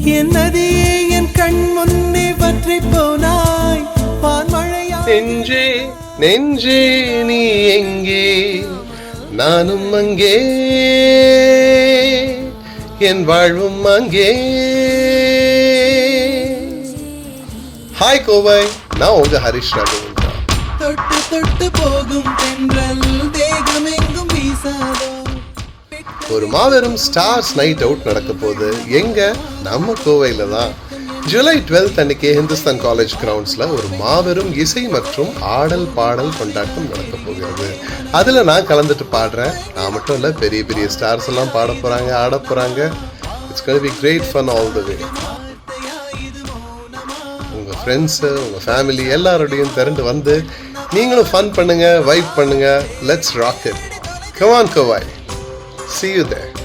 என் நதியே என் கண் முன்னே பற்றி போனாய் வான்மழையா. நெஞ்சே நெஞ்சே நீ எங்கே, நானும் அங்கே, என் வாழ்வும் அங்கே. ஹாய் கோவை, நான் உங்க ஹரிஷ் ராகவேந்திரா. தொட்டு தொட்டு போகும் தென்றல் தேகம் எங்கும் வீசாதோ. ஒரு மாபெரும் ஸ்டார்ஸ் நைட் அவுட் நடக்க போகுது. எங்க? நம்ம கோவையில தான். ஜூலை 12 அன்னைக்கு ஹிந்துஸ்தான் காலேஜ் கிரவுண்ட்ஸ்ல ஒரு மாபெரும் இசை மற்றும் ஆடல் பாடல் கொண்டாட்டம் நடக்க போகிறது. அதுல நான் கலந்துட்டு பாடுறேன். நான் மட்டும் இல்ல, பெரிய பெரிய ஸ்டார்ஸ் எல்லாம் பாட போறாங்க, ஆட போறாங்க. It's gonna be great fun all the way. உங்க ஃப்ரெண்ட்ஸ், உங்க ஃபேமிலி எல்லாரோடையும் திரண்டு வந்து நீங்களும் ஃபன் பண்ணுங்க, வைப் பண்ணுங்க. Let's rock it. Come on Kovai. See you there.